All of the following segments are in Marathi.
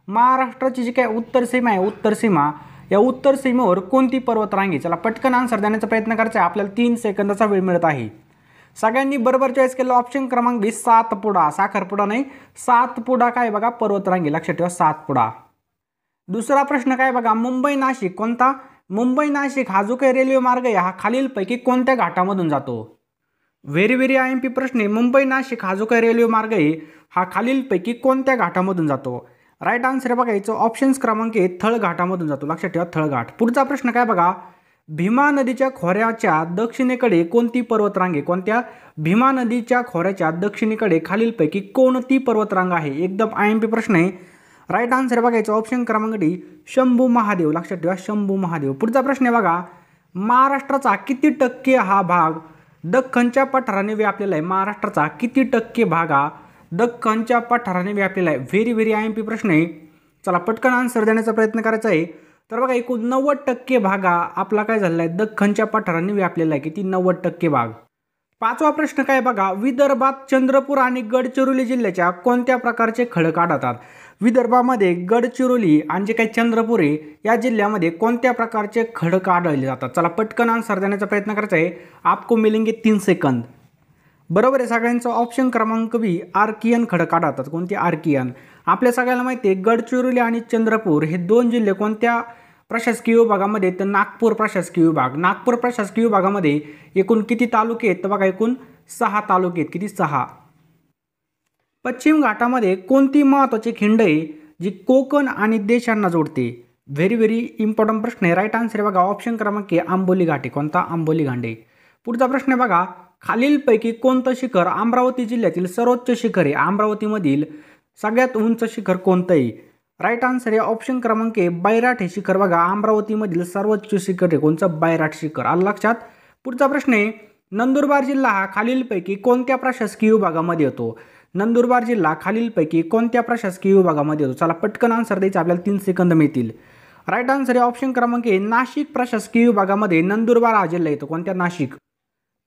महाराष्ट्राची जी काय उत्तर सीमा आहे, उत्तर सीमा, या उत्तर सीमेवर कोणती पर्वतरांग आहे? चला पटकन आन्सर देण्याचा प्रयत्न करायचा आहे. आपल्याला 3 सेकंदाचा वेळ मिळत आहे. सगळ्यांनी बरोबर चॉईस केलं. ऑप्शन क्रमांक बी सातपुडा, साखरपुडा नाही, सातपुडा काय बघा पर्वतरांगी, लक्षात ठेवा सातपुडा. दुसरा प्रश्न काय बघा, मुंबई नाशिक कोणता? मुंबई नाशिक हा जो काही रेल्वे मार्ग आहे हा खालीलपैकी कोणत्या घाटामधून जातो? व्हेरी व्हेरी IMP प्रश्न आहे. मुंबई नाशिक हा जो काही रेल्वे मार्ग आहे हा खालीलपैकी कोणत्या घाटामधून जातो? राईट आन्सर बघा याचं ऑप्शन्स क्रमांक आहे थळ घाटामधून जातो, लक्षात ठेवा थळ घाट. पुढचा प्रश्न काय बघा, भीमा नदीच्या खोऱ्याच्या दक्षिणेकडे कोणती पर्वतरांग आहे? कोणत्या? भीमा नदीच्या खोऱ्याच्या दक्षिणेकडे खालीलपैकी कोणती पर्वतरांग आहे? एकदम IMP प्रश्न आहे. राईट आन्सर बघायचं ऑप्शन क्रमांक डी शंभू महादेव, लक्षात ठेवा शंभू महादेव. पुढचा प्रश्न आहे बघा, महाराष्ट्राचा किती टक्के हा भाग दख्खनच्या पठाराने व्यापलेला आहे? महाराष्ट्राचा किती टक्के भाग हा दख्खनच्या पठाराने व्यापलेला आहे? व्हेरी व्हेरी IMP प्रश्न आहे. चला पटकन आन्सर देण्याचा प्रयत्न करायचा आहे. तर बघा एकूण 90% भाग हा आपला काय झालेला आहे दख्खनच्या पठाराने व्यापलेला आहे. किती? 90% भाग. पाचवा प्रश्न काय बघा, विदर्भात चंद्रपूर आणि गडचिरोली जिल्ह्याच्या कोणत्या प्रकारचे खडक आढळतात? विदर्भामध्ये गडचिरोली आणि जे काही चंद्रपूर आहे या जिल्ह्यामध्ये कोणत्या प्रकारचे खडक आढळले जातात? चला पटकन आन्सर देण्याचा प्रयत्न करायचा आहे. आपको मिलेंगे 3 सेकंद. बरोबर आहे सगळ्यांचं. ऑप्शन क्रमांक बी आर्कियन खडक आढळतात. कोणते? आर्कियन. आपल्या सगळ्याला माहिती आहे गडचिरोली आणि चंद्रपूर हे 2 जिल्हे कोणत्या प्रशासकीय विभागामध्ये? तर नागपूर प्रशासकीय विभाग. नागपूर प्रशासकीय विभागामध्ये एकूण किती तालुके आहेत? तर बघा एकूण 6 तालुके आहेत. किती? 6. पश्चिम घाटामध्ये कोणती महत्त्वाची खिंड आहे जी कोकण आणि देशांना जोडते? व्हेरी व्हेरी इम्पॉर्टंट प्रश्न आहे. राईट आन्सर आहे बघा ऑप्शन क्रमांक आंबोली घाट आहे. कोणता? आंबोली घाटे. पुढचा प्रश्न आहे बघा, खालीलपैकी कोणतं शिखर अमरावती जिल्ह्यातील सर्वोच्च शिखर आहे? अमरावतीमधील सगळ्यात उंच शिखर कोणतं आहे? राईट आन्सर आहे ऑप्शन क्रमांक बैराट हे शिखर बघा अमरावतीमधील सर्वोच्च शिखर आहे. कोणतं? बैराट शिखर. आलं लक्षात. पुढचा प्रश्न आहे, नंदुरबार जिल्हा हा खालीलपैकी कोणत्या प्रशासकीय विभागामध्ये येतो? नंदुरबार जिल्हा खालीलपैकी कोणत्या प्रशासकीय विभागामध्ये येतो? चला पटकन आन्सर द्यायचं, आपल्याला 3 सेकंद मिळतील. राईट आन्सर आहे ऑप्शन क्रमांक नाशिक प्रशासकीय विभागामध्ये नंदुरबार हा जिल्हा येतो. कोणत्या? नाशिक.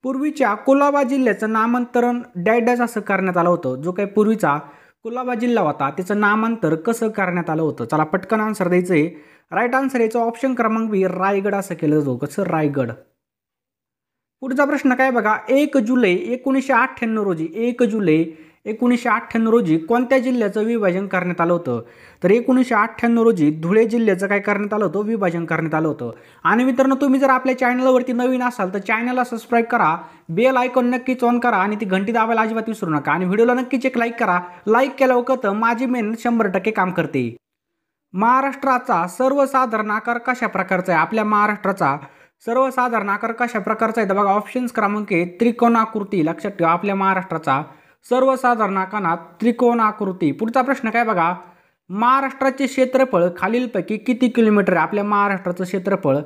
पूर्वीच्या कुलाबा जिल्ह्याचं नामांतरण डॅश असं करण्यात आलं होतं. जो काही पूर्वीचा कुलाबा जिल्हा होता त्याचं नामांतर कसं करण्यात आलं होतं? चला पटकन आन्सर द्यायचं आहे. राईट आन्सर याचं ऑप्शन क्रमांक बी रायगड असं केलं जातं. कसं? रायगड. पुढचा प्रश्न काय बघा, 1 जुलै 1998 रोजी 1 जुलै 1998 रोजी कोणत्या जिल्ह्याचं विभाजन करण्यात आलं होतं? तर 1998 रोजी धुळे जिल्ह्याचं काय करण्यात आलं होतं? विभाजन करण्यात आलं होतं. आणि मित्रांनो तुम्ही जर आपल्या चॅनलवरती नवीन असाल तर चॅनलला सबस्क्राईब करा, बेल आयकॉन नक्कीच ऑन करा आणि ती घंटी दाबायला अजिबात विसरू नका. आणि व्हिडिओला नक्कीच एक लाईक करा. लाईक केल्यावर कळतं माझी मेहनत 100% काम करते. महाराष्ट्राचा सर्वसाधारण आकार कशा प्रकारचा आहे? आपल्या महाराष्ट्राचा सर्वसाधारण आकार कशा प्रकारचा आहे? तर बघा ऑप्शन्स क्रमांक त्रिकोणाकृती. लक्षात ठेवा आपल्या महाराष्ट्राचा सर्वसाधारण आकारात त्रिकोणाकृती. पुढचा प्रश्न काय बघा, महाराष्ट्राचे क्षेत्रफळ खालीलपैकी किती किलोमीटर आहे? आपल्या महाराष्ट्राचं क्षेत्रफळ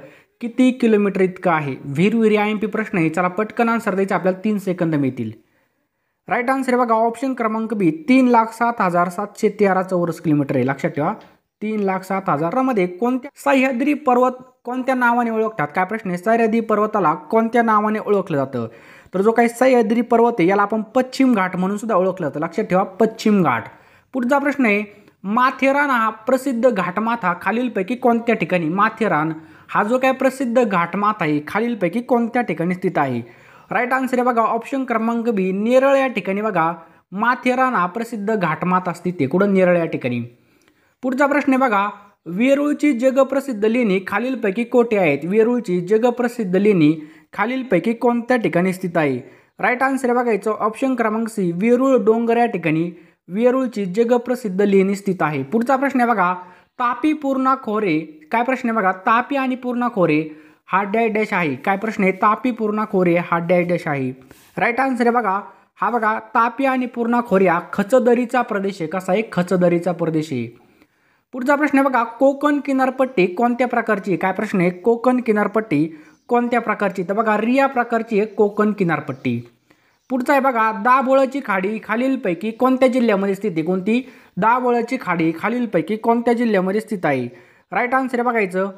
किती किलोमीटर इतकं आहे? व्हेरी व्हेरी IMP प्रश्न आहे. चला पटकन आन्सर द्यायचं, आपल्याला 3 सेकंद मिळतील. राईट आन्सर आहे बघा ऑप्शन क्रमांक बी 3,07,713 चौरस किलोमीटर आहे. लक्षात ठेवा 3,07,000 मध्ये कोणत्या सह्याद्री पर्वत कोणत्या नावाने ओळखतात? काय प्रश्न आहे, सह्याद्री पर्वताला कोणत्या नावाने ओळखलं जातं? तर जो काही सह्याद्री पर्वत आहे याला आपण पश्चिम घाट म्हणून सुद्धा ओळखलं जातं. लक्षात ठेवा पश्चिम घाट. पुढचा प्रश्न आहे, माथेरान हा प्रसिद्ध घाटमाथा खालीलपैकी कोणत्या ठिकाणी? माथेरान हा जो काही प्रसिद्ध घाटमाथा आहे खालीलपैकी कोणत्या ठिकाणी स्थित आहे? राईट आन्सर आहे बघा ऑप्शन क्रमांक बी नेरळ या ठिकाणी बघा माथेरान हा प्रसिद्ध घाटमाथा स्थित आहे. कुठं? नेरळ या ठिकाणी. पुढचा प्रश्न आहे बघा, वेरूळची जगप्रसिद्ध लेणी खालीलपैकी कोठे आहेत? वेरूळची जगप्रसिद्ध लेणी खालीलपैकी कोणत्या ठिकाणी स्थित आहे? राईट आन्सर आहे बघायचं ऑप्शन क्रमांक सी वेरूळ डोंगर या ठिकाणी वेरूळची जगप्रसिद्ध लेणी स्थित आहे. पुढचा प्रश्न आहे बघा, तापी पूर्णा खोरे. काय प्रश्न आहे बघा, तापी आणि पूर्णा खोरे हा डॅश आहे. काय प्रश्न आहे, तापी पूर्णा खोरे हा डॅश आहे. राईट आन्सर आहे बघा हा बघा तापी आणि पूर्णा खोरे हा खचदरीचा प्रदेश आहे. कसा आहे? खचदरीचा प्रदेश आहे. पुढचा प्रश्न आहे बघा, कोकण किनारपट्टी कोणत्या प्रकारची? काय प्रश्न आहे, कोकण किनारपट्टी कोणत्या प्रकारची? तर बघा रिया प्रकारची आहे कोकण किनारपट्टी. पुढचा आहे बघा, दाभोळची खाडी खालीलपैकी कोणत्या जिल्ह्यामध्ये स्थित आहे? कोणती? दाभोळची खाडी खालीलपैकी कोणत्या जिल्ह्यामध्ये स्थित आहे? राईट आन्सर आहे बघायचं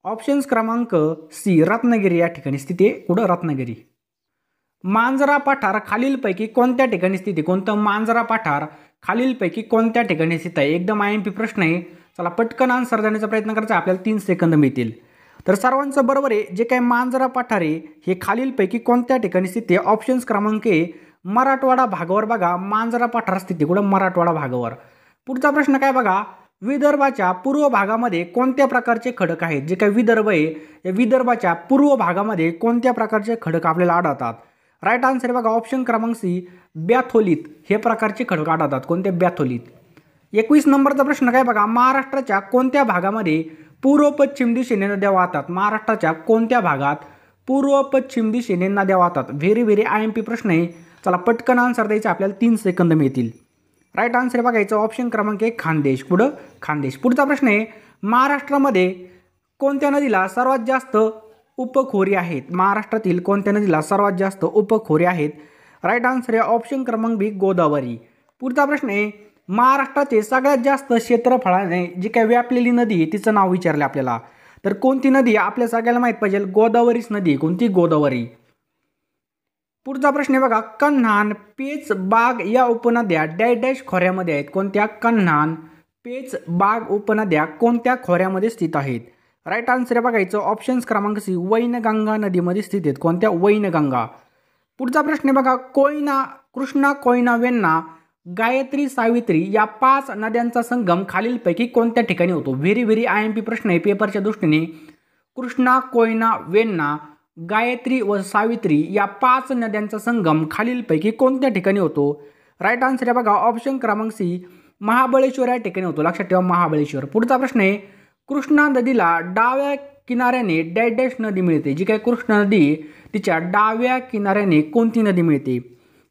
ऑप्शन्स क्रमांक सी रत्नागिरी या ठिकाणी स्थित आहे. कुठं? रत्नागिरी. मांजरा पठार खालीलपैकी कोणत्या ठिकाणी स्थित आहे? कोणतं? मांजरा पठार खालीलपैकी कोणत्या ठिकाणी स्थित आहे? एकदम IMP प्रश्न आहे. चला पटकन आन्सर देण्याचा प्रयत्न करायचा, आपल्याला 3 सेकंद मिळतील. तर सर्वांचं बरोबर आहे. जे काही मांजरा पठार आहे हे खालीलपैकी कोणत्या ठिकाणी स्थित आहे? ऑप्शन्स क्रमांक ए मराठवाडा भागावर बघा, मांजरा पठार स्थित आहे कुठं? मराठवाडा भागावर. पुढचा प्रश्न काय बघा, विदर्भाच्या पूर्व भागामध्ये कोणत्या प्रकारचे खडक आहेत? जे काही विदर्भ आहे या विदर्भाच्या पूर्व भागामध्ये कोणत्या प्रकारचे खडक आपल्याला आढळतात? राईट आन्सर बघा ऑप्शन क्रमांक सी ब्याथोलीत हे प्रकारचे खडक आढळतात. कोणत्या? ब्याथोलीत. 21 नंबरचा प्रश्न काय बघा, महाराष्ट्राच्या कोणत्या भागामध्ये पूर्व पश्चिम दिशेने नद्या वाहतात? महाराष्ट्राच्या कोणत्या भागात पूर्व पश्चिम दिशेने नद्या वाहतात? व्हेरी IMP प्रश्न आहे. चला पटकन आन्सर द्यायचा, आपल्याला 3 सेकंद मिळतील. राईट आन्सर बघायचं ऑप्शन क्रमांक 1 खानदेश. पुढं खानदेश. पुढचा प्रश्न आहे, महाराष्ट्रामध्ये कोणत्या नदीला सर्वात जास्त उपखोरी आहेत? महाराष्ट्रातील कोणत्या नदीला सर्वात जास्त उपखोरी आहेत? राईट आन्सर आहे ऑप्शन क्रमांक बी गोदावरी. पुढचा प्रश्न आहे, महाराष्ट्राचे सगळ्यात जास्त क्षेत्रफळाने जी काही व्यापलेली नदी आहे तिचं नाव विचारले आपल्याला. तर कोणती नदी? आपल्या सगळ्याला माहीत पाहिजे, गोदावरीच नदी. कोणती? गोदावरी. पुढचा प्रश्न आहे बघा, कन्हान, पेच, बाग या उपनद्या डॅश डॅश खोऱ्यामध्ये आहेत. कोणत्या? कन्हान, पेच, बाग उपनद्या कोणत्या खोऱ्यामध्ये स्थित आहेत? राईट आन्सर बघायचं ऑप्शन्स क्रमांक सी वैनगंगा नदीमध्ये स्थित आहेत. कोणत्या? वैनगंगा. पुढचा प्रश्न आहे बघा, कोयना, कृष्णा, कोयना, वेण्णा, गायत्री, सावित्री या 5 नद्यांचा संगम खालीलपैकी कोणत्या ठिकाणी होतो? व्हेरी IMP प्रश्न आहे पेपरच्या दृष्टीने. कृष्णा, कोयना, वेण्णा, गायत्री व सावित्री या 5 नद्यांचा संगम खालीलपैकी कोणत्या ठिकाणी होतो? राईट आन्सर आहे बघा ऑप्शन क्रमांक सी महाबळेश्वर या ठिकाणी होतो. लक्षात ठेवा महाबळेश्वर. पुढचा प्रश्न आहे, कृष्णा नदीला डाव्या किनाऱ्याने डॅश डॅश नदी मिळते. जी काय कृष्णा नदी तिच्या डाव्या किनाऱ्याने कोणती नदी मिळते?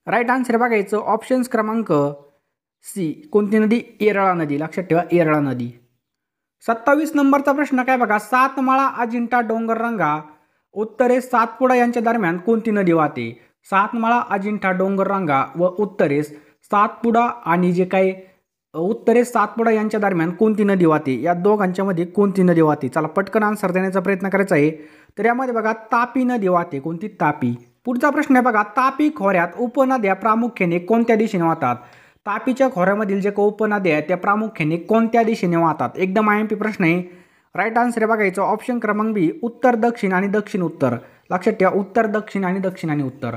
राईट आन्सर बघायचं ऑप्शन्स क्रमांक सी कोणती नदी? येरळा नदी. लक्षात ठेवा येरळा नदी. 27 नंबरचा प्रश्न काय बघा, सातमाळा, अजिंठा, डोंगररांगा उत्तरेस सातपुडा यांच्या दरम्यान कोणती नदी वाहते? सातमाळा, अजिंठा, डोंगररांगा व उत्तरेस सातपुडा आणि जे काही उत्तरेस सातपुडा यांच्या दरम्यान कोणती नदी वाहते? या दोघांच्या मध्ये कोणती नदी वाहते? चला पटकन आन्सर देण्याचा प्रयत्न करायचा आहे. तर यामध्ये बघा तापी नदी वाहते. कोणती? तापी. पुढचा प्रश्न आहे बघा, तापी खोऱ्यात उपनद्या प्रामुख्याने कोणत्या दिशेने वाहतात? तापीच्या खोऱ्यामधील जे काही उपनद्या आहेत त्या प्रामुख्याने कोणत्या दिशेने वाहतात? एकदम IMP प्रश्न आहे. राईट आन्सर बघायचं ऑप्शन क्रमांक बी उत्तर दक्षिण आणि दक्षिण उत्तर. लक्षात ठेवा उत्तर दक्षिण आणि दक्षिण आणि उत्तर.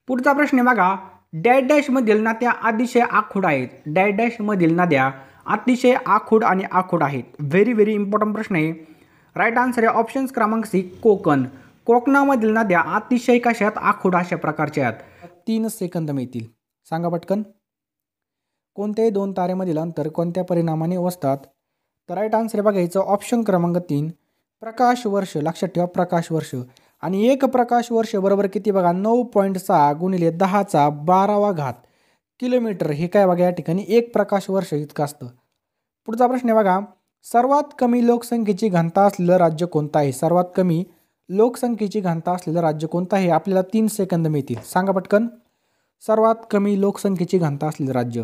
पुढचा प्रश्न आहे बघा, डॅश डॅश मधील नद्या अतिशय आखूड आहेत. डॅश डॅश मधील नद्या अतिशय आखूड आणि आखूड आहेत. व्हेरी इम्पॉर्टंट प्रश्न आहे. राईट आन्सर आहे ऑप्शन्स क्रमांक सी कोकण. कोकणामधील नद्या अतिशय कशात? आखूड अशा प्रकारच्या आहेत. 3 सेकंद मिळतील. सांगा पटकन. कोणत्याही 2 ताऱ्यामधील अंतर कोणत्या परिणामाने वसतात? तर राईट आन्सर बघायचं ऑप्शन क्रमांक 3 प्रकाश वर्ष. लक्षात ठेवा प्रकाश वर्ष. आणि 1 प्रकाश वर्ष बरोबर किती बघा? 9.6 गुणिले 10⁻12 किलोमीटर. हे काय बघा या ठिकाणी 1 प्रकाश वर्ष इतकं असतं. पुढचा प्रश्न आहे बघा, सर्वात कमी लोकसंख्येची घनता असलेलं राज्य कोणतं आहे? सर्वात कमी लोकसंख्येची घनता असलेलं राज्य कोणतं आहे? आपल्याला 3 सेकंद मिळतील. सांगा पटकन. सर्वात कमी लोकसंख्येची घनता असलेलं राज्य.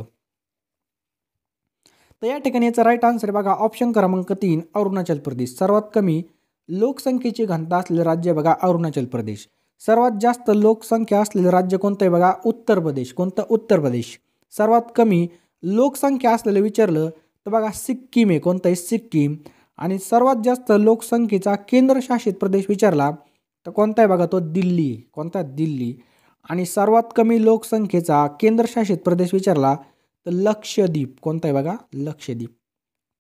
तर या ठिकाणी याचा राईट आन्सर बघा ऑप्शन क्रमांक 3 अरुणाचल प्रदेश. सर्वात कमी लोकसंख्येची घनता असलेलं राज्य बघा अरुणाचल प्रदेश. सर्वात जास्त लोकसंख्या असलेलं राज्य कोणतं आहे बघा? उत्तर प्रदेश. कोणतं? उत्तर प्रदेश. सर्वात कमी लोकसंख्या असलेलं विचारलं तर बघा सिक्कीम आहे. कोणतं आहे? सिक्कीम. आणि सर्वात जास्त लोकसंख्येचा केंद्रशासित प्रदेश विचारला तर कोणता आहे बघा? तो दिल्ली आहे. कोणता? दिल्ली. आणि सर्वात कमी लोकसंख्येचा केंद्रशासित प्रदेश विचारला तर लक्षद्वीप. कोणता आहे बघा? लक्षद्वीप.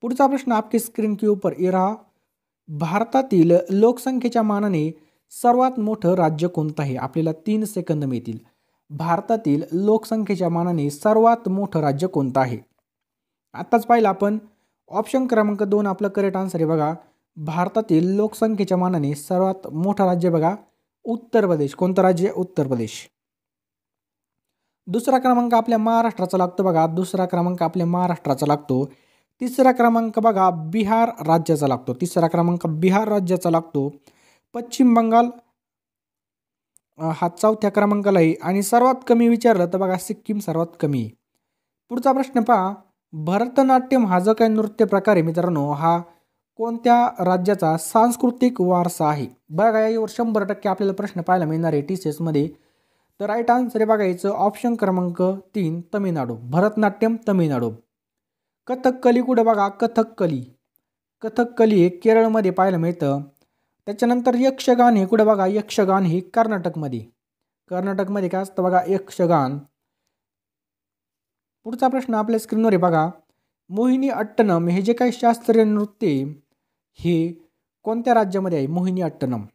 पुढचा प्रश्न आपकी स्क्रीन के ऊपर ये रहा, भारतातील लोकसंख्येच्या मानाने सर्वात मोठं राज्य कोणतं आहे? आपल्याला 3 सेकंद मिळतील. भारतातील लोकसंख्येच्या मानाने सर्वात मोठं राज्य कोणतं आहे? आत्ताच पाहिलं आपण ऑप्शन क्रमांक 2 आपलं करेक्ट आन्सर आहे बघा. भारतातील लोकसंख्येच्या मानाने सर्वात मोठं राज्य बघा उत्तर प्रदेश. कोणतं राज्य? उत्तर प्रदेश. दुसरा क्रमांक आपल्या महाराष्ट्राचा लागतो बघा. दुसरा क्रमांक आपल्या महाराष्ट्राचा लागतो. तिसरा क्रमांक बघा बिहार राज्याचा लागतो. तिसरा क्रमांक बिहार राज्याचा लागतो. पश्चिम बंगाल हा 4थ्या क्रमांकाला आहे. आणि सर्वात कमी विचारलं तर बघा सिक्कीम सर्वात कमी आहे. पुढचा प्रश्न पहा, भरतनाट्यम हा जो काही नृत्य प्रकार आहे मित्रांनो हा कोणत्या राज्याचा सांस्कृतिक वारसा आहे? बघा यावर 100% आपल्याला प्रश्न पाहायला मिळणार आहे TCS मध्ये. तर राईट आन्सर आहे बघायचं ऑप्शन क्रमांक 3 तमिळनाडू. भरतनाट्यम तमिळनाडू. कथकली कुठं बघा, कथकली हे केरळमध्ये पाहायला मिळतं. त्याच्यानंतर यक्षगान हे कुठं बघा, यक्षगान हे कर्नाटकमध्ये काय असतं बघा, यक्षगान. पुढचा प्रश्न आपल्या स्क्रीनवर आहे बघा, मोहिनी अट्टनम हे जे काही शास्त्रीय नृत्य हे कोणत्या राज्यामध्ये आहे, मोहिनी अट्टनम.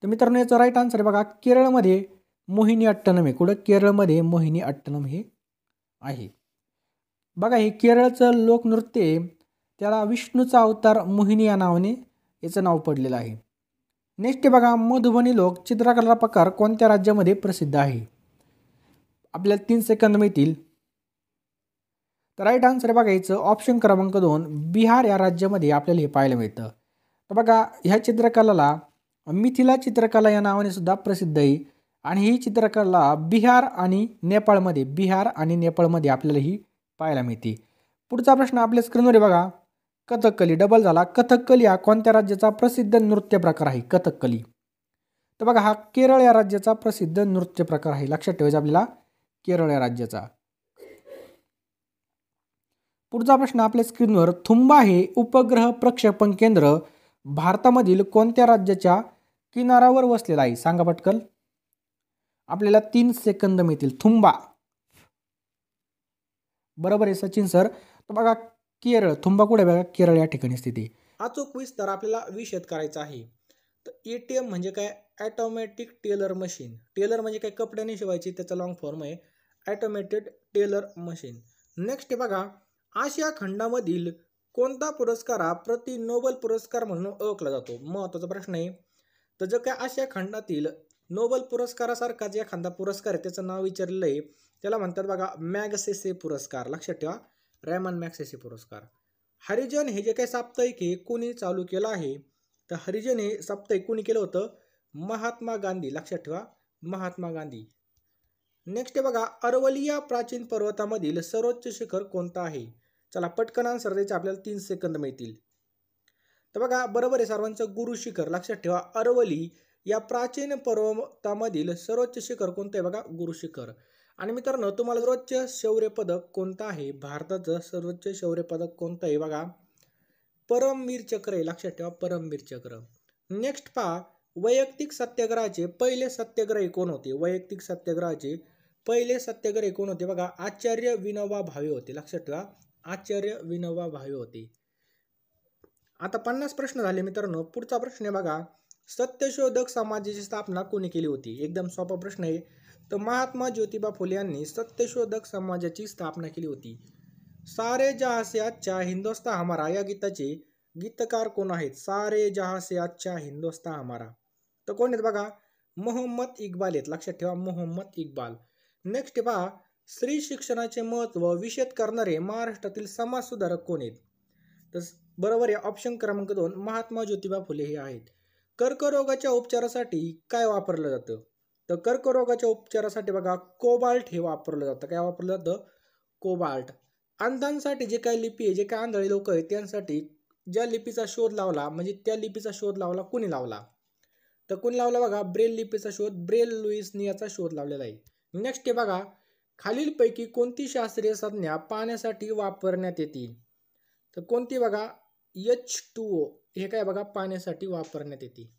तर मित्रांनो याचं राईट आन्सर आहे बघा, केरळमध्ये मोहिनी अट्टनम आहे. कुठं, केरळमध्ये मोहिनी अट्टनम हे आहे. बघा हे केरळचं लोकनृत्य आहे, त्याला विष्णूचा अवतार मोहिनी या नावाने याचं नाव पडलेलं आहे. नेक्स्ट बघा, मधुबनी लोक चित्रकला प्रकार कोणत्या राज्यामध्ये प्रसिद्ध आहे. आपल्याला 3 सेकंद मिळतील. तर राईट आन्सर बघायचं ऑप्शन क्रमांक 2 बिहार या राज्यामध्ये आपल्याला हे पाहायला मिळतं. तर बघा ह्या चित्रकलाला मिथिला चित्रकला या नावाने सुद्धा प्रसिद्ध आहे आणि ही चित्रकला बिहार आणि नेपाळमध्ये आपल्याला ही पाहायला मिळते. पुढचा प्रश्न आपल्या स्क्रीनवर आहे बघा, कथकली डबल झाला. कथकली हा कोणत्या राज्याचा प्रसिद्ध नृत्य प्रकार आहे, कथकली. तर बघा हा केरळ या राज्याचा प्रसिद्ध नृत्य प्रकार आहे. लक्षात ठेवायचं आपल्याला, केरळ या राज्याचा. पुढचा प्रश्न आपल्या स्क्रीनवर, थुंबा हे उपग्रह प्रक्षेपण केंद्र भारतामधील कोणत्या राज्याच्या किनाऱ्यावर वसलेला आहे, सांगा पटकन. आपल्याला 3 सेकंद मिळतील. थुंबा बरोबर आहे सचिन सर. तर बघा केरळ, थुंबा कुठे बघा, केरळ या ठिकाणी स्थिती. अचूक विस्तार आपल्याला विशद करायचा आहे. तर ATM म्हणजे काय, ऑटोमॅटिक टेलर मशीन. टेलर म्हणजे काय, कपड्याने शिवायची, त्याचा लॉंग फॉर्म आहे ऑटोमॅटेड टेलर मशीन. नेक्स्ट बघा, आशिया खंडामधील कोणता पुरस्कार हा प्रति नोबेल पुरस्कार म्हणून ओळखला जातो. महत्त्वाचा प्रश्न आहे. तर जो काय आशिया खंडातील नोबेल पुरस्कारासारखा जे एखादा पुरस्कार आहे त्याचं नाव विचारलेलं आहे, त्याला म्हणतात बघा मॅगसेसे पुरस्कार. लक्षात ठेवा, रेमन मॅगसेसे पुरस्कार. हरिजन हे जे काही साप्ताहिक आहे कोणी चालू केलं आहे, तर हरिजन हे साप्ताहिक कोणी केलं होतं, महात्मा गांधी. लक्षात ठेवा, महात्मा गांधी. नेक्स्ट बघा, अरवली या प्राचीन पर्वतामधील सर्वोच्च शिखर कोणतं आहे. चला पटकन आन्सर द्यायचं, आपल्याला 3 सेकंद मिळतील. तर बघा बरोबर आहे सर्वांचं, गुरु शिखर. लक्षात ठेवा, अरवली या प्राचीन पर्वतामधील सर्वोच्च शिखर कोणतं आहे बघा, गुरु शिखर. आणि मित्रांनो तुम्हाला सर्वोच्च शौर्य पदक कोणतं आहे, भारताचं सर्वोच्च शौर्य पदक कोणतं आहे बघा, परमवीर चक्र आहे. लक्षात ठेवा, परमवीर चक्र. नेक्स्ट पहा, वैयक्तिक सत्याग्रहाचे पहिले सत्याग्रही कोण होते. वैयक्तिक सत्याग्रहाचे पहिले सत्याग्रही कोण होते बघा, आचार्य विनोबा भावे होते. लक्षात ठेवा, आचार्य विनोबा भावे होते. आता 50 प्रश्न झाले मित्रांनो. पुढचा प्रश्न आहे बघा, सत्यशोधक समाजाची स्थापना कोणी केली होती. एकदम सोपा प्रश्न आहे. तर महात्मा ज्योतिबा फुले यांनी सत्यशोधक समाजाची स्थापना केली होती. सारे जहां से अच्छा हिंदुस्तान हमारा या गीताचे गीतकार कोण आहेत. सारे जहां से अच्छा हिंदुस्तान हमारा. तर कोण आहेत बघा, मोहम्मद इक्बाल आहेत. लक्षात ठेवा, मोहम्मद इक्बाल. नेक्स्ट पहा, स्त्री शिक्षणाचे महत्त्व विशद करणारे महाराष्ट्रातील समाजसुधारक कोण आहेत. तर बरोबर आहे ऑप्शन क्रमांक 2 महात्मा ज्योतिबा फुले हे आहेत. कर्करोगाच्या उपचारासाठी काय वापरलं जातं. तर कर्करोगाच्या उपचारासाठी बघा कोबाल्ट हे वापरलं जातं. काय वापरलं जातं, कोबाल्ट. अंधांसाठी जे काही लिपी आहे, जे काही आंधळी लोक आहेत त्यांसाठी ज्या लिपीचा शोध लावला, म्हणजे त्या लिपीचा शोध लावला कोणी लावला, तर कोणी लावला बघा, ब्रेल लिपीचा शोध ब्रेल लुईसनी याचा शोध लावलेला आहे. नेक्स्ट आहे बघा, खालीलपैकी कोणती शास्त्रीय संज्ञा पाण्यासाठी वापरण्यात येते. तर कोणती बघा, H2O हे काय बघा पाण्यासाठी वापरण्यात येते.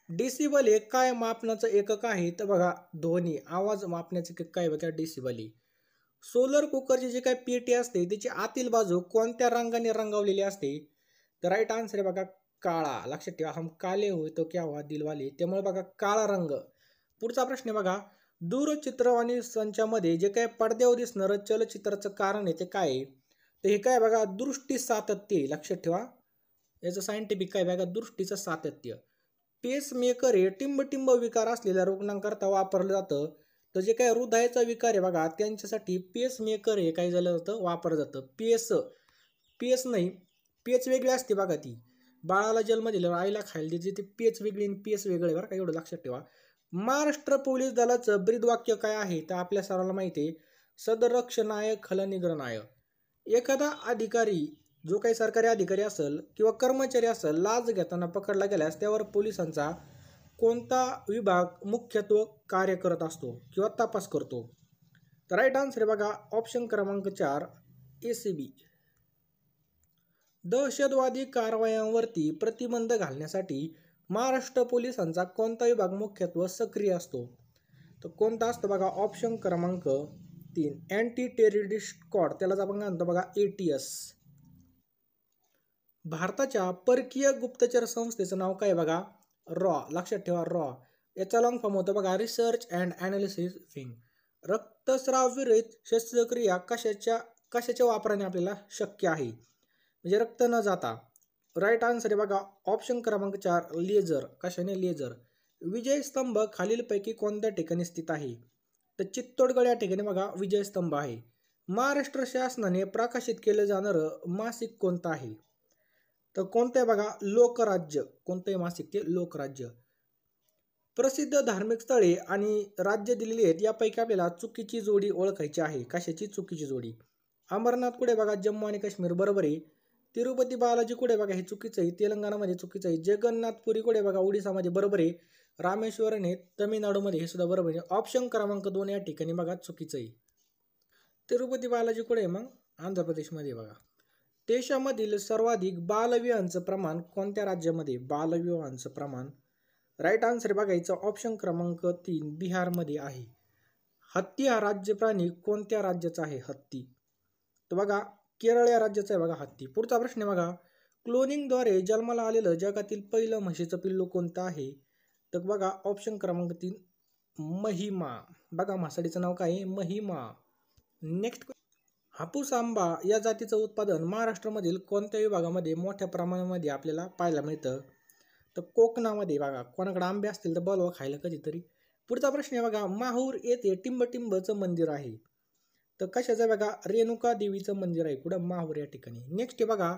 डेसिबल हे काय मापनाचं एकक आहे. तर बघा ध्वनी आवाज मापण्याचं एकक काय बघा, डेसिबल. सोलर कुकरची जी काही पेटी असते त्याची आतील बाजू कोणत्या रंगाने रंगवलेली असते. तर राईट आन्सर आहे बघा काळा. लक्षात ठेवा, हम काले होय तो क्या हुआ दिलवाले, त्यामुळे बघा काळा रंग. पुढचा प्रश्न आहे बघा, दूरचित्रवाणी संचामध्ये जे काही पडद्यावर दिसणारं चलचित्राचं कारण आहे ते काय आहे. तर हे काय बघा, दृष्टी सातत्य. लक्षात ठेवा, याचं सायंटिफिक काय बघा, दृष्टीचं सातत्य. पेसमेकर हे टिंबटिंब विकार असलेल्या रुग्णांकरता वापरलं जातं. तर जे काय हृदयाचा विकार आहे बघा त्यांच्यासाठी पेसमेकर हे काय झालं जातं, वापरलं जातं. पेस नाही, पेच वेगळी असते बघा, ती बाळाला जन्म दिल्यावर आईला खायला द्यायची, ती पेच वेगळी आणि पेस वेगळे बरं का, एवढं लक्षात ठेवा. महाराष्ट्र पोलीस दलाचं ब्रीदवाक्य काय आहे. तर आपल्या सर्वांना माहिती आहे, सदरक्षणाय खलनिग्रहणाय. एखादा अधिकारी जो काही सरकारी अधिकारी असेल किंवा कर्मचारी असेल लाच घेताना पकडला गेल्यास त्यावर पोलिसांचा कोणता विभाग मुख्यत्वे कार्य करत असतो किंवा तपास करतो? तर राईट आन्सर आहे बघा ऑप्शन क्रमांक 4 ACB. दहशतवादी कारवायांवरती प्रतिबंध घालण्यासाठी महाराष्ट्र पोलिसांचा कोणता विभाग मुख्यत्वे सक्रिय असतो? तर कोणता असतो बघा ऑप्शन क्रमांक 3 अँटी टेररिस्ट स्क्वॉड, त्यालाच आपण म्हणतो बघा ATS. भारताच्या परकीय गुप्तचर संस्थेचं नाव काय बघा रॉ. लक्षात ठेवा रॉ. याचा लॉंग फॉर्म होतो बघा रिसर्च अँड ॲनालिसिस विंग. रक्तस्राव विरहित शस्त्रक्रिया कशाच्या वापराने आपल्याला शक्य आहे, म्हणजे रक्त न जाता. राईट आन्सर आहे बघा ऑप्शन क्रमांक 4 लेझर. कशाने? लेझर. विजयस्तंभ खालीलपैकी कोणत्या ठिकाणी स्थित आहे? तर चित्तोडगड या ठिकाणी बघा विजयस्तंभ आहे. महाराष्ट्र शासनाने प्रकाशित केलं जाणारं मासिक कोणतं आहे? तर कोणतं आहे बघा लोकराज्य. कोणतं आहे मासिक? ते लोकराज्य. प्रसिद्ध धार्मिक स्थळे आणि राज्य दिलेली आहेत, यापैकी आपल्याला चुकीची जोडी ओळखायची आहे. कशाची चुकीची जोडी? अमरनाथ कुठे बघा जम्मू आणि काश्मीर, बरोबर आहे. तिरुपती बालाजी कुठे बघा हे चुकीचं आहे, तेलंगणामध्ये चुकीचं आहे. जगन्नाथपुरी कुठे बघा ओडिसामध्ये, बरोबर आहे. रामेश्वरम हे तमिळनाडूमध्ये, हे सुद्धा बरोबर आहे. ऑप्शन क्रमांक 2 या ठिकाणी बघा चुकीचं आहे. तिरुपती बालाजी कुठे आहे? मग आंध्र प्रदेशमध्ये बघा. देशामधील सर्वाधिक बालविवाहांचं प्रमाण कोणत्या राज्यामध्ये? बालविवाहांचं प्रमाण राईट आन्सर बघायचं ऑप्शन क्रमांक 3 बिहारमध्ये आहे. हत्ती हा राज्य प्राणी कोणत्या राज्याचा आहे? हत्ती. तर बघा केरळ या राज्याचा आहे बघा हत्ती. पुढचा प्रश्न आहे बघा क्लोनिंगद्वारे जन्माला आलेलं जगातील पहिलं म्हशीचं पिल्लू कोणतं आहे? तर बघा ऑप्शन क्रमांक 3 महिमा. बघा म्हसाडीचं नाव काय आहे? महिमा. नेक्स्ट हापूस आंबा या जातीचं उत्पादन महाराष्ट्रामधील कोणत्या विभागामध्ये मोठ्या प्रमाणामध्ये आपल्याला पाहायला मिळतं? तर कोकणामध्ये. बघा कोणाकडे आंबे असतील तर बोलवा खायला कधीतरी. पुढचा प्रश्न आहे बघा माहूर येथे टिंबटिंबचं मंदिर आहे, तर कशाचं बघा रेणुका देवीचं मंदिर आहे कुठं? माहूर या ठिकाणी. नेक्स्ट आहे बघा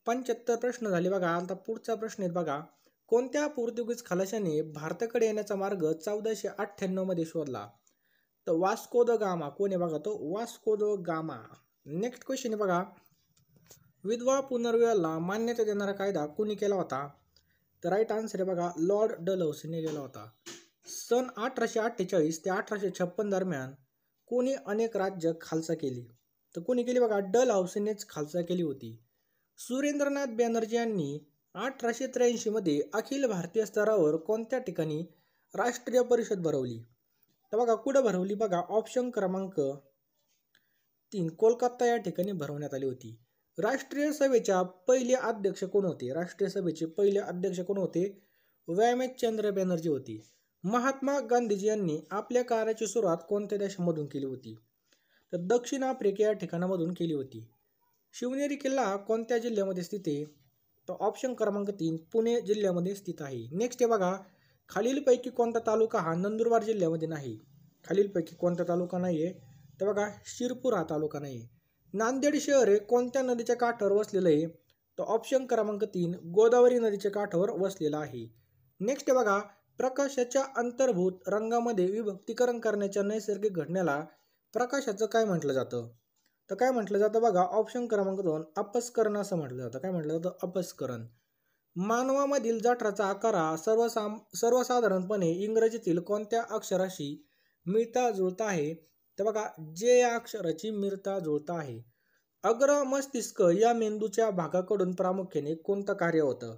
75 प्रश्न झाले बघा. आता पुढचा प्रश्न आहे बघा कोणत्या पोर्तुगीज खलाशाने भारताकडे येण्याचा मार्ग 1498 मध्ये शोधला? तर वास्को द गामा. कोण आहे बघा तो? Vasco the gamma. Next question आहे बघा विधवा पुनर्विवाहाला मान्यता देणारा कायदा कोणी केला होता? तर राईट आन्सर आहे बघा लॉर्ड डलहौसीने केला होता. सन 1848 ते 1856 दरम्यान कोणी अनेक राज्य खालसा केली? तर कोणी केली बघा डलहौसीनेच खालसा केली होती. सुरेंद्रनाथ बॅनर्जी यांनी 1883 मध्ये अखिल भारतीय स्तरावर कोणत्या ठिकाणी राष्ट्रीय परिषद भरवली? तर बघा कुठं भरवली? बघा ऑप्शन क्रमांक 3 कोलकाता या ठिकाणी भरवण्यात आली होती. राष्ट्रीय सभेच्या पहिले अध्यक्ष कोण होते? राष्ट्रीय सभेचे पहिले अध्यक्ष कोण होते? व्यामेशचंद्र बॅनर्जी होती. महात्मा गांधीजी यांनी आपल्या कार्याची सुरुवात कोणत्या देशामधून केली होती? तर दक्षिण आफ्रिका या ठिकाणामधून केली होती. शिवनेरी किल्ला कोणत्या जिल्ह्यामध्ये स्थित आहे? तर ऑप्शन क्रमांक 3 पुणे जिल्ह्यामध्ये स्थित आहे. नेक्स्ट आहे बघा खालीलपैकी कोणता तालुका हा नंदुरबार जिल्ह्यामध्ये नाही? खालीलपैकी कोणता तालुका नाही आहे? तर बघा शिरपूर हा तालुका नाही आहे. नांदेड शहर हे कोणत्या नदीच्या काठावर वसलेलं आहे? तर ऑप्शन क्रमांक 3 गोदावरी नदीच्या काठावर वसलेला आहे. नेक्स्ट आहे बघा प्रकाशाच्या अंतर्भूत रंगामध्ये विभक्तीकरण करण्याच्या नैसर्गिक घटनेला प्रकाशाचं काय म्हटलं जातं? तर काय म्हटलं जातं बघा ऑप्शन क्रमांक 2 अपस्करण असं म्हटलं जातं. काय म्हटलं जातं? अपस्करण. मानवामधील जठराचा आकार हा सर्वसाधारणपणे इंग्रजीतील कोणत्या अक्षराशी मिळता जुळता आहे? तर बघा जे या अक्षराची मिळता जुळता आहे. अग्र मस्तिष्क या मेंदूच्या भागाकडून प्रामुख्याने कोणतं कार्य होतं?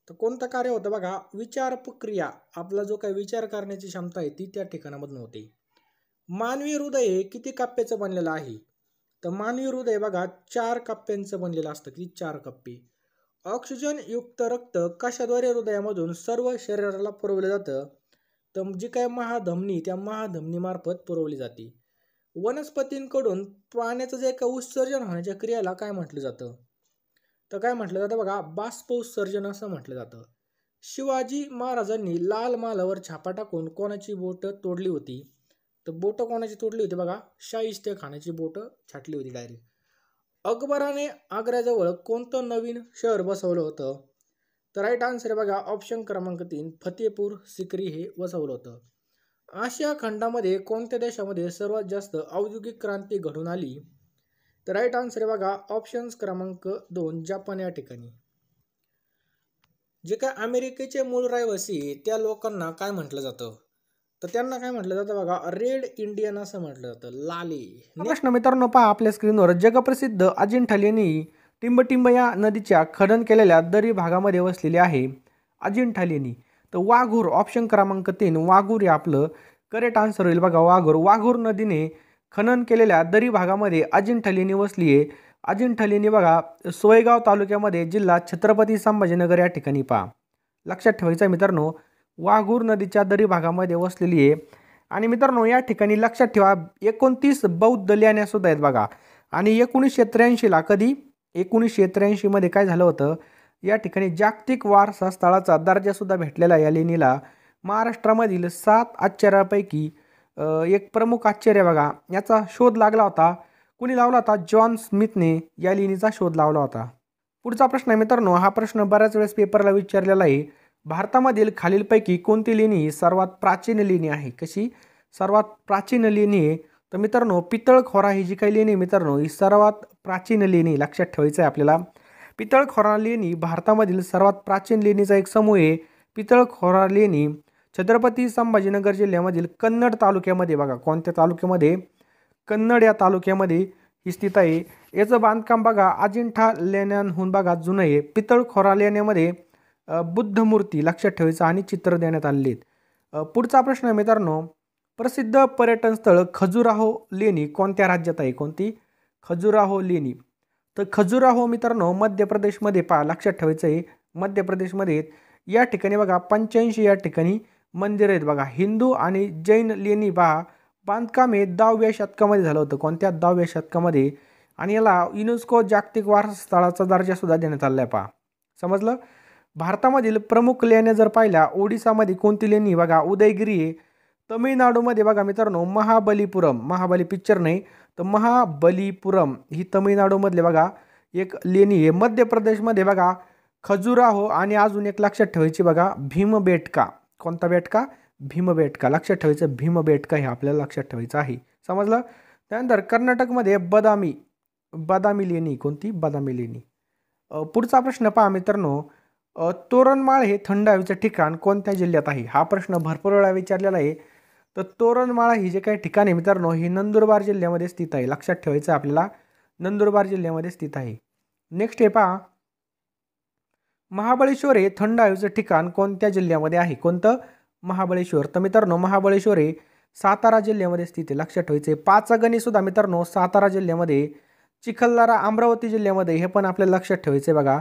तर कोणतं कार्य होतं बघा विचार प्रक्रिया. आपला जो काही विचार करण्याची क्षमता आहे ती त्या ठिकाणामधून होते. मानवी हृदय हे किती कप्प्याचं बनलेलं आहे? तर मानवी हृदय बघा 4 कप्प्यांचं बनलेलं असतं. की 4 कप्पे. ऑक्सिजन युक्त रक्त कशाद्वारे हृदयामधून सर्व शरीराला पुरवलं जातं? तर जी काय महाधमनी त्या महाधमनीमार्फत पुरवली जाते. वनस्पतींकडून पाण्याचं जे काही उत्सर्जन होण्याच्या क्रियाला काय म्हटलं जातं? तर काय म्हटलं जातं बघा बाष्पोत्सर्जन असं म्हटलं जातं. शिवाजी महाराजांनी लाल महालावर छापा टाकून कोणाची बोटं तोडली होती? तर बोटं कोणाची तोडली होती बघा शाहिस्ते खानाची बोटं छाटली होती डायरेक्ट. अकबराने आग्र्याजवळ कोणतं नवीन शहर बसवलं होतं? तर राईट आन्सर आहे बघा ऑप्शन क्रमांक 3 फतेपूर सिक्री हे वसवलं होतं. आशिया खंडामध्ये कोणत्या देशामध्ये सर्वात जास्त औद्योगिक क्रांती घडून आली? तर राईट आन्सर आहे बघा ऑप्शन क्रमांक 2 जपान या ठिकाणी. जे काय अमेरिकेचे मूळ रहिवासी त्या लोकांना काय म्हटलं जातं, तर त्यांना काय म्हटलं जातं बघा, रेड इंडियन असं म्हटलं जातं, लाली. प्रश्न मित्रांनो पहा आपल्या स्क्रीनवर, जगप्रसिद्ध अजिंठा लेणी टिंबटिंब या नदीच्या खनन केलेल्या दरी भागामध्ये वसलेली आहे. अजिंठा लेणी. तर वाघूर, ऑप्शन क्रमांक 3 वाघूर हे आपलं करेक्ट आन्सर होईल बघा. वाघूर. वाघूर नदीने खनन केलेल्या दरी भागामध्ये अजिंठा लेणी वसली आहे. अजिंठा लेणी बघा सोयगाव तालुक्यामध्ये, जिल्हा छत्रपती संभाजीनगर या ठिकाणी पहा. लक्षात ठेवायचं आहे मित्रांनो, वाघूर नदीच्या दरी भागामध्ये वसलेली आहे. आणि मित्रांनो या ठिकाणी लक्षात ठेवा 29 बौद्ध लेण्या सुद्धा आहेत बघा. आणि 1983ला कधी 1983 मध्ये काय झालं होतं, या ठिकाणी जागतिक वारसा स्थळाचा दर्जा सुद्धा भेटलेला या लेणीला. महाराष्ट्रामधील 7 आश्चर्यापैकी एक प्रमुख आश्चर्य बघा, याचा शोध लागला होता. कुणी लावला होता? जॉन स्मिथने या लेणीचा शोध लावला होता. पुढचा प्रश्न आहे मित्रांनो, हा प्रश्न बऱ्याच वेळेस पेपरला विचारलेला आहे. भारतामधील खालीलपैकी कोणती लेणी सर्वात प्राचीन लेणी आहे? कशी सर्वात प्राचीन लेणी आहे? तर मित्रांनो पितळखोरा ही जी काही लेणी मित्रांनो ही सर्वात प्राचीन लेणी. लक्षात ठेवायचं आहे आपल्याला. पितळखोरा लेणी भारतामधील सर्वात प्राचीन लेणीचा एक समूह आहे. पितळखोरा लेणी छत्रपती संभाजीनगर जिल्ह्यामधील कन्नड तालुक्यामध्ये बघा. कोणत्या तालुक्यामध्ये? कन्नड या तालुक्यामध्ये ही स्थित आहे. याचं बांधकाम बघा अजिंठा लेण्यांहून बघा जुनं आहे. पितळखोरा लेण्यामध्ये बुद्ध मूर्ती लक्षात ठेवायचं आणि चित्र देण्यात आलेली आहेत. पुढचा प्रश्न आहे मित्रांनो, प्रसिद्ध पर्यटन स्थळ खजुराहो लेणी कोणत्या राज्यात आहे? कोणती? खजुराहो लेणी. तर खजुराहो मित्रांनो मध्य प्रदेशमध्ये पहा. लक्षात ठेवायचं आहे मध्य प्रदेशमध्ये आहेत. या ठिकाणी बघा 85 या ठिकाणी मंदिर आहेत बघा. हिंदू आणि जैन लेणी पहा. बांधकाम हे 10व्या शतकामध्ये झालं होतं. कोणत्या? 10व्या शतकामध्ये. आणि याला युनेस्को जागतिक वारसा स्थळाचा दर्जा सुद्धा देण्यात आला आहे पहा. समजलं? भारतामधील प्रमुख लेण्या जर पाहिल्या, ओडिसामध्ये कोणती लेणी बघा? उदयगिरी आहे. तमिळनाडूमध्ये बघा मित्रांनो महाबलीपुरम. महाबली पिक्चर नाही तर महाबलीपुरम ही तमिळनाडूमधले बघा एक लेणी आहे. मध्य प्रदेशमध्ये बघा खजुराहो. आणि अजून एक लक्षात ठेवायची बघा भीमबेटका. कोणता बेटका? भीमबेटका. लक्षात ठेवायचं भीमबेटका हे आपल्याला लक्षात ठेवायचं आहे. समजलं? त्यानंतर कर्नाटकमध्ये बदामी लेणी. कोणती? बदामी लेणी. पुढचा प्रश्न पहा मित्रांनो, तोरणमाळ हे थंड हवेचं ठिकाण कोणत्या जिल्ह्यात आहे? हा प्रश्न भरपूर वेळा विचारलेला आहे. तर तोरणमाळ ही जे काही ठिकाण आहे मित्रांनो ही नंदुरबार जिल्ह्यामध्ये स्थित आहे. लक्षात ठेवायचं आपल्याला नंदुरबार जिल्ह्यामध्ये स्थित आहे. नेक्स्ट हे पहा, महाबळेश्वर हे थंड हवेचं ठिकाण कोणत्या जिल्ह्यामध्ये आहे? कोणतं? महाबळेश्वर. तर मित्रांनो महाबळेश्वर हे सातारा जिल्ह्यामध्ये स्थित आहे. लक्षात ठेवायचं आहे. पाचगणी सुद्धा मित्रांनो सातारा जिल्ह्यामध्ये. चिखलदरा अमरावती जिल्ह्यामध्ये हे पण आपल्याला लक्षात ठेवायचं आहे बघा.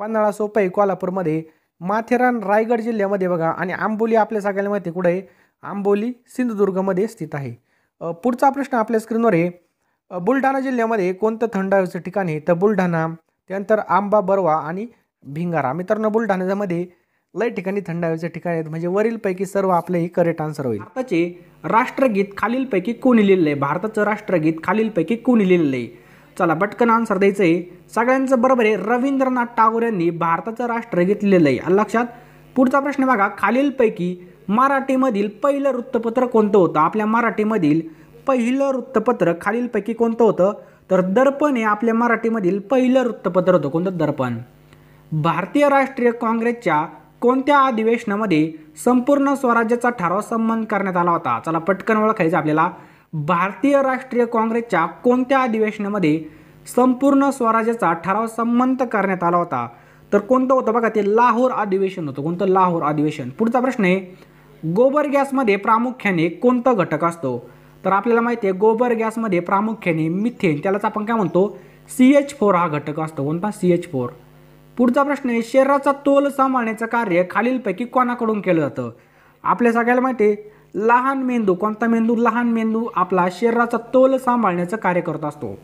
पन्हाळा सोपई कोल्हापूरमध्ये. माथेरान रायगड जिल्ह्यामध्ये बघा. आणि आंबोली आपल्या सगळ्यांना माहिती कुठे आहे? आंबोली सिंधुदुर्गमध्ये स्थित आहे. पुढचा प्रश्न आपल्या स्क्रीनवर आहे, बुलढाणा जिल्ह्यामध्ये कोणतं थंड हवेचं ठिकाण आहे? तर बुलढाणा. त्यानंतर आंबा बरवा आणि भिंगारा. मित्रांनो बुलढाण्यामध्ये लय ठिकाणी थंड हवेचे ठिकाण आहेत. म्हणजे वरीलपैकी सर्व आपले ही करेक्ट आन्सर होईल. भारताचे राष्ट्रगीत खालीलपैकी कोणी लिहिलेलं आहे? भारताचं राष्ट्रगीत खालीलपैकी कोणी लिहिलेलं आहे? चला पटकन आन्सर द्यायचं आहे. सगळ्यांचं बरोबर आहे. रवींद्रनाथ टागोर यांनी भारताचं राष्ट्रगीत लिहिलेलं आहे. लक्षात. पुढचा प्रश्न बघा, खालीलपैकी मराठीमधील पहिलं वृत्तपत्र कोणतं होतं? आपल्या मराठीमधील पहिलं वृत्तपत्र खालीलपैकी कोणतं होतं? तर दर्पण हे आपल्या मराठीमधील पहिलं वृत्तपत्र होतं. कोणतं? दर्पण. भारतीय राष्ट्रीय काँग्रेसच्या कोणत्या अधिवेशनामध्ये संपूर्ण स्वराज्याचा ठराव संमत करण्यात आला होता? चला पटकन ओळखायचं आपल्याला. भारतीय राष्ट्रीय काँग्रेसच्या कोणत्या अधिवेशनामध्ये संपूर्ण स्वराज्याचा ठराव संमत करण्यात आला होता? तर कोणतं होतं बघा? ते लाहोर अधिवेशन होतं. कोणतं? लाहोर अधिवेशन. पुढचा प्रश्न आहे, गोबर गॅसमध्ये प्रामुख्याने कोणता घटक असतो? तर आपल्याला माहिती आहे गोबर गॅसमध्ये प्रामुख्याने मिथेन, त्यालाच आपण काय म्हणतो? CH4 हा घटक असतो. कोणता? CH4. पुढचा प्रश्न आहे, शरीराचा तोल सांभाळण्याचं कार्य खालीलपैकी कोणाकडून केलं जातं? आपल्या सगळ्याला माहिती आहे लहान मेंदू. कोणता मेंदू? लहान मेंदू आपला शरीराचा तोल सांभाळण्याचं कार्य करत असतो.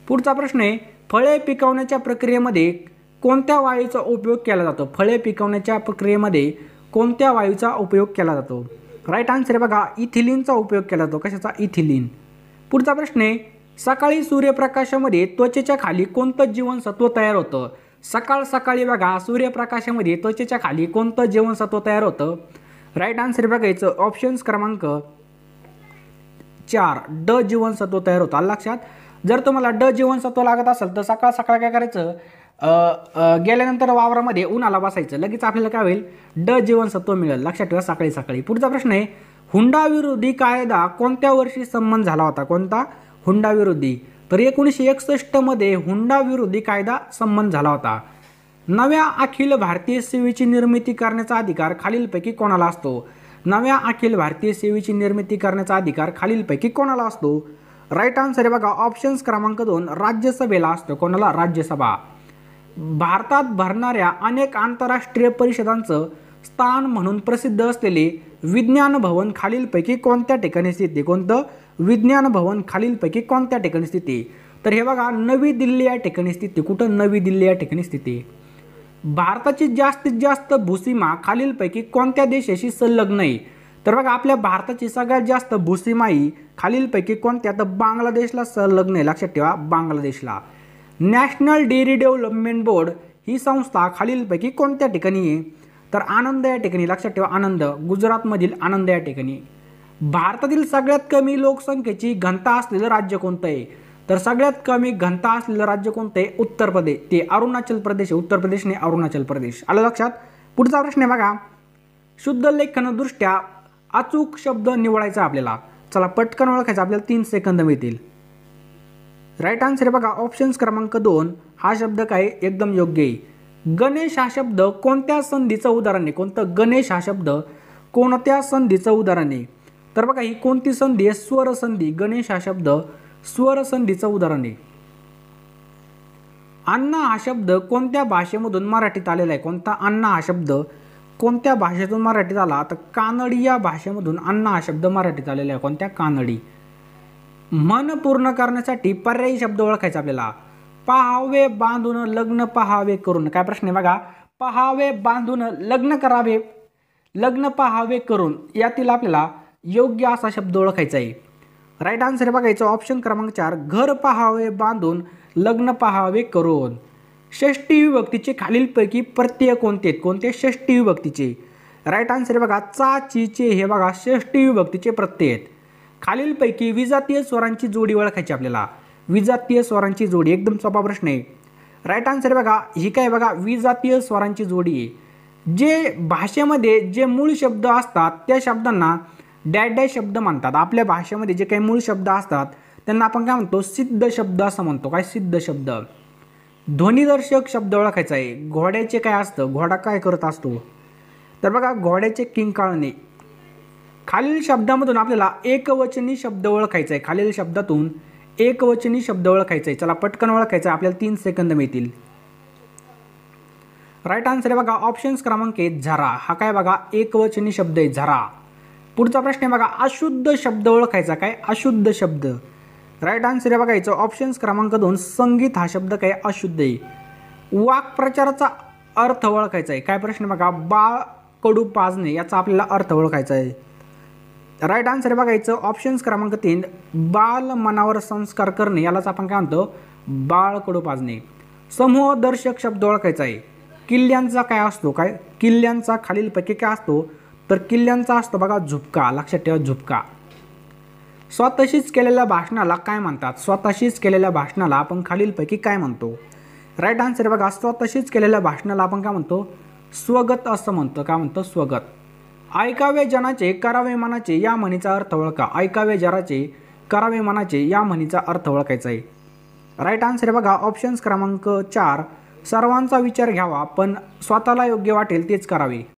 पुढचा प्रश्न आहे, फळे पिकवण्याच्या प्रक्रियेमध्ये कोणत्या वायूचा उपयोग केला जातो? फळे पिकवण्याच्या प्रक्रियेमध्ये कोणत्या वायूचा उपयोग केला जातो? राईट आन्सर आहे बघा इथिलीनचा उपयोग केला जातो. कशाचा? इथिलीन. पुढचा प्रश्न आहे, सकाळी सूर्यप्रकाशामध्ये त्वचेच्या खाली कोणतं जीवनसत्व तयार होतं? सकाळ सकाळी बघा सूर्यप्रकाशामध्ये त्वचेच्या खाली कोणतं जीवनसत्व तयार होतं? राईट आन्सर बघायचं ऑप्शन्स क्रमांक 4 ड जीवनसत्व तयार होतं. लक्षात. जर तुम्हाला ड जीवनसत्व लागत असेल तर सकाळ सकाळ काय करायचं? गेल्यानंतर वावरामध्ये उन्हाला बसायचं, लगेच आपल्याला काय होईल, ड जीवनसत्व मिळेल. लक्षात ठेवा सकाळी सकाळी. पुढचा प्रश्न आहे, हुंडा विरोधी कायदा कोणत्या वर्षी संमत झाला होता? कोणता? हुंडा विरोधी. तर 1961 मध्ये हुंडा विरोधी कायदा संमत झाला होता. नव्या अखिल भारतीय सेवेची निर्मिती करण्याचा अधिकार खालीलपैकी कोणाला असतो? नव्या अखिल भारतीय सेवेची निर्मिती करण्याचा अधिकार खालीलपैकी कोणाला असतो? राईट आन्सर आहे बघा ऑप्शन्स क्रमांक 2 राज्यसभेला असतो. कोणाला? राज्यसभा. भारतात भरणाऱ्या अनेक आंतरराष्ट्रीय परिषदांचं स्थान म्हणून प्रसिद्ध असलेले विज्ञान भवन खालीलपैकी कोणत्या ठिकाणी स्थित आहे? कोणतं? विज्ञान भवन खालीलपैकी कोणत्या ठिकाणी स्थित आहे? तर हे बघा नवी दिल्ली या ठिकाणी स्थित आहे. कुठं? नवी दिल्ली या ठिकाणी स्थित आहे. भारताची जास्तीत जास्त भूसीमा खालीलपैकी कोणत्या देशाशी संलग्न आहे? तर बघा आपल्या भारताची सगळ्यात जास्त भूसीमा ही खालीलपैकी कोणत्या? तर बांगलादेशला संलग्न आहे. लक्षात ठेवा बांगलादेशला. नॅशनल डेअरी डेव्हलपमेंट बोर्ड ही संस्था खालीलपैकी कोणत्या ठिकाणी आहे? तर आनंद या ठिकाणी. लक्षात ठेवा आनंद, गुजरातमधील आनंद या ठिकाणी. भारतातील सगळ्यात कमी लोकसंख्येची घनता असलेलं राज्य कोणतं आहे? तर सगळ्यात कमी घनता असलेलं राज्य कोणतं आहे? उत्तर प्रदेश. ते अरुणाचल प्रदेश आहे. उत्तर प्रदेश नाही अरुणाचल प्रदेश. आलं लक्षात. पुढचा प्रश्न आहे बघा, शुद्ध लेखनदृष्ट्या अचूक शब्द निवडायचा आपल्याला. चला पटकन ओळखायचा, आपल्याला 3 सेकंद मिळतील. राईट आन्सर आहे बघा ऑप्शन्स क्रमांक 2 हा शब्द काय? एकदम योग्य आहे. गणेश हा शब्द कोणत्या संधीचं उदाहरण आहे? कोणतं? गणेश हा शब्द कोणत्या संधीचं उदाहरण आहे? तर बघा ही कोणती संधी आहे? स्वर संधी. गणेश हा शब्द स्वर संधीचं उदाहरण आहे. अण्णा हा शब्द कोणत्या भाषेमधून मराठीत आलेला आहे? कोणता? अण्णा हा शब्द कोणत्या भाषेतून मराठीत आला? तर कानडी या भाषेमधून अण्णा हा शब्द मराठीत आलेला आहे. कोणत्या? कानडी. मन पूर्ण करण्यासाठी पर्यायी शब्द ओळखायचा आपल्याला. पहावे बांधून लग्न पहावे करून. काय प्रश्न आहे बघा, पहावे बांधून लग्न करावे, लग्न पहावे करून यातील आपल्याला योग्य असा शब्द ओळखायचा आहे. राईट आन्सर बघायचं ऑप्शन क्रमांक 4 घर पहावे बांधून लग्न पहावे करून. षष्टी विभक्तीचे खालीलपैकी प्रत्यय कोणते? कोणते? षष्टी विभक्तीचे. राईट आन्सर बघा चा ची चे हे बघा षष्टी विभक्तीचे प्रत्यय आहेत. खालीलपैकी विजातीय स्वरांची जोडी ओळखायची आपल्याला. विजातीय स्वरांची जोडी एकदम सोपा प्रश्न आहे. राईट आन्सर बघा ही काय बघा विजातीय स्वरांची जोडी आहे. जे भाषेमध्ये जे मूळ शब्द असतात त्या शब्दांना डॅश डॅश शब्द म्हणतात. आपल्या भाषेमध्ये जे काही मूळ शब्द असतात त्यांना आपण काय म्हणतो? सिद्ध शब्द असं म्हणतो. काय? सिद्ध शब्द. ध्वनिदर्शक शब्द ओळखायचा आहे. घोड्याचे काय असतं? घोडा काय करत असतो? तर बघा घोड्याचे किंकाळणे. खालील शब्दामधून आपल्याला एकवचनी शब्द ओळखायचा आहे. खालील शब्दातून एकवचनी शब्द ओळखायचा आहे. चला पटकन ओळखायचं आहे, आपल्याला 3 सेकंद मिळतील. राईट आन्सर आहे बघा ऑप्शन्स क्रमांक 1 झरा. हा काय बघा एकवचनी शब्द आहे झरा. पुढचा प्रश्न आहे बघा अशुद्ध शब्द ओळखायचा. काय? अशुद्ध शब्द. राईट आन्सर आहे बघायचं ऑप्शन्स क्रमांक 2 संगीत हा शब्द काय? अशुद्ध आहे. वाक्प्रचाराचा अर्थ ओळखायचा आहे. काय प्रश्न बघा बाळ कडू पाजणे याचा आपल्याला अर्थ ओळखायचा आहे. राईट आन्सर बघायचं ऑप्शन्स क्रमांक 3 बाल मनावर संस्कार करणे यालाच आपण काय म्हणतो? बाळ कडू पाजणे. समूह दर्शक शब्द ओळखायचा आहे. किल्ल्यांचा काय असतो? काय? किल्ल्यांचा खालीलपैकी काय असतो? तर किल्ल्यांचा असतो बघा झुपका. लक्षात ठेवा झुपका. स्वतःशीच केलेल्या भाषणाला काय म्हणतात? स्वतःशीच केलेल्या भाषणाला आपण खालीलपैकी काय म्हणतो? राईट आन्सर बघा स्वतःशीच केलेल्या भाषणाला आपण काय म्हणतो? स्वगत असं म्हणतो. काय म्हणतो? स्वगत. ऐकावे जनाचे करावे मनाचे या म्हणीचा अर्थ ओळखा. ऐकावे जनाचे करावे मनाचे या म्हणीचा अर्थ ओळखायचा आहे. राईट आन्सर बघा ऑप्शन्स क्रमांक 4 सर्वांचा विचार घ्यावा पण स्वतःला योग्य वाटेल तेच करावे.